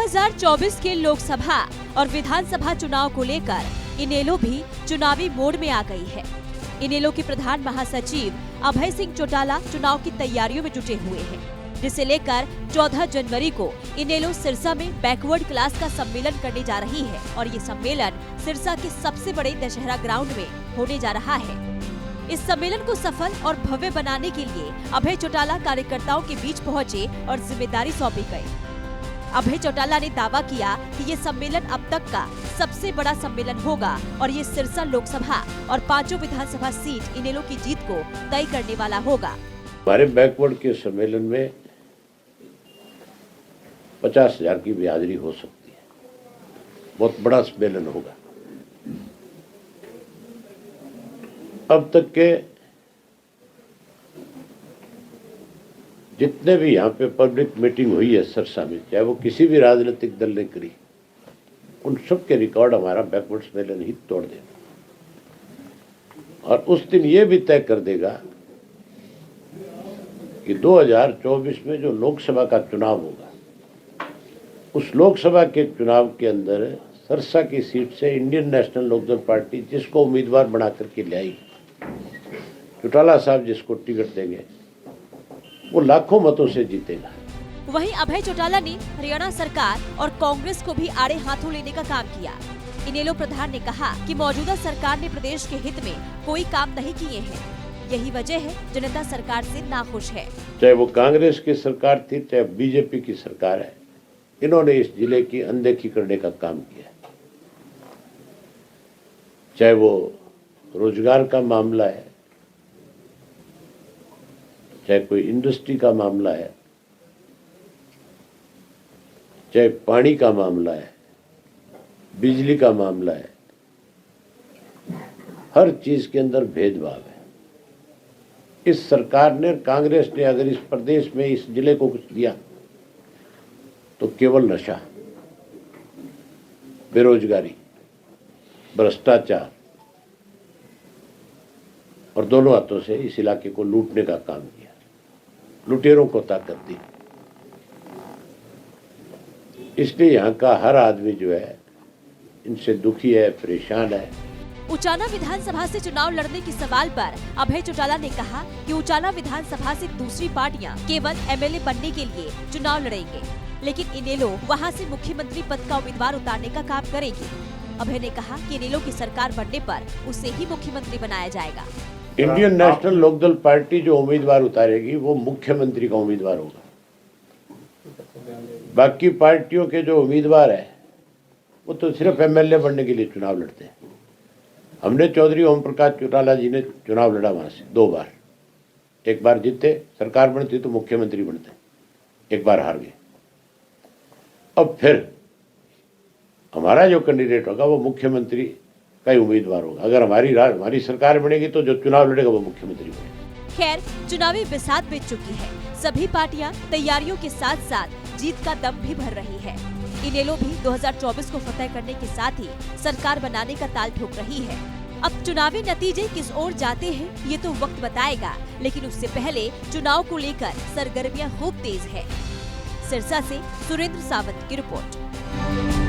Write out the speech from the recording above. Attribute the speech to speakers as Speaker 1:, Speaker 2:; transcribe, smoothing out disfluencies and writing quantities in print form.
Speaker 1: 2024 के लोकसभा और विधानसभा चुनाव को लेकर इनेलो भी चुनावी मोड में आ गई है। इनेलो के प्रधान महासचिव अभय सिंह चौटाला चुनाव की तैयारियों में जुटे हुए हैं, जिसे लेकर 14 जनवरी को इनेलो सिरसा में बैकवर्ड क्लास का सम्मेलन करने जा रही है और ये सम्मेलन सिरसा के सबसे बड़े दशहरा ग्राउंड में होने जा रहा है। इस सम्मेलन को सफल और भव्य बनाने के लिए अभय चौटाला कार्यकर्ताओं के बीच पहुंचे और जिम्मेदारी सौंपी गई। अभय चौटाला ने दावा किया कि ये सम्मेलन अब तक का सबसे बड़ा सम्मेलन होगा और ये सिरसा लोकसभा और 5 विधानसभा सीट इनेलो की जीत को तय करने वाला होगा।
Speaker 2: हमारे बैकवर्ड के सम्मेलन में 50,000 की भी हाजिरी हो सकती है। बहुत बड़ा सम्मेलन होगा। अब तक के जितने भी यहाँ पे पब्लिक मीटिंग हुई है सिरसा में, चाहे वो किसी भी राजनीतिक दल ने करी, उन सब के रिकॉर्ड हमारा बैकवर्ड सम्मेलन ही तोड़ देगा और उस दिन ये भी तय कर देगा कि 2024 में जो लोकसभा का चुनाव होगा, उस लोकसभा के चुनाव के अंदर सिरसा की सीट से इंडियन नेशनल लोकदल पार्टी जिसको उम्मीदवार बना करके ले आई, चौटाला साहब जिसको टिकट देंगे, वो लाखों मतों से जीतेगा।
Speaker 1: वहीं अभय चौटाला ने हरियाणा सरकार और कांग्रेस को भी आड़े हाथों लेने का काम किया। इनेलो प्रधान ने कहा कि मौजूदा सरकार ने प्रदेश के हित में कोई काम नहीं किए हैं, यही वजह है जनता सरकार से नाखुश है।
Speaker 2: चाहे वो कांग्रेस की सरकार थी, चाहे बीजेपी की सरकार है, इन्होंने इस जिले की अनदेखी करने का काम किया। चाहे वो रोजगार का मामला है, चाहे कोई इंडस्ट्री का मामला है, चाहे पानी का मामला है, बिजली का मामला है, हर चीज के अंदर भेदभाव है। इस सरकार ने, कांग्रेस ने अगर इस प्रदेश में इस जिले को कुछ दिया तो केवल नशा, बेरोजगारी, भ्रष्टाचार और दोनों हाथों से इस इलाके को लूटने का काम किया, लुटेरों को ताकत दी। इसलिए यहाँ का हर आदमी जो है इनसे दुखी है, परेशान है।
Speaker 1: उचाना विधानसभा से चुनाव लड़ने के सवाल पर अभय चौटाला ने कहा कि उचाना विधानसभा से दूसरी पार्टियां केवल एमएलए बनने के लिए चुनाव लड़ेंगे, लेकिन इनेलो वहां से मुख्यमंत्री पद का उम्मीदवार उतारने का काम करेगी। अभय ने कहा कि इनेलो की सरकार बनने पर उसे ही मुख्यमंत्री बनाया जाएगा।
Speaker 2: इंडियन नेशनल लोकदल पार्टी जो उम्मीदवार उतारेगी वो मुख्यमंत्री का उम्मीदवार होगा। बाकी पार्टियों के जो उम्मीदवार है वो तो सिर्फ एमएलए बनने के लिए चुनाव लड़ते हैं। हमने चौधरी ओम प्रकाश चौटाला जी ने चुनाव लड़ा वहां से 2 बार, एक बार जीते, सरकार बनती तो मुख्यमंत्री बनते, एक बार हार गए। अब फिर हमारा जो कैंडिडेट होगा वो मुख्यमंत्री का ही उम्मीदवार होगा। अगर हमारी सरकार बनेगी तो जो चुनाव लड़ेगा वो मुख्यमंत्री बनेगा।
Speaker 1: खैर, चुनावी बिसात बीत चुकी है। सभी पार्टियां तैयारियों के साथ साथ जीत का दम भी भर रही है। इनेलो भी 2024 को फतह करने के साथ ही सरकार बनाने का ताल ठोक रही है। अब चुनावी नतीजे किस ओर जाते हैं ये तो वक्त बताएगा, लेकिन उससे पहले चुनाव को लेकर सरगर्मियां खूब तेज है। सिरसा से सुरेंद्र सावंत की रिपोर्ट।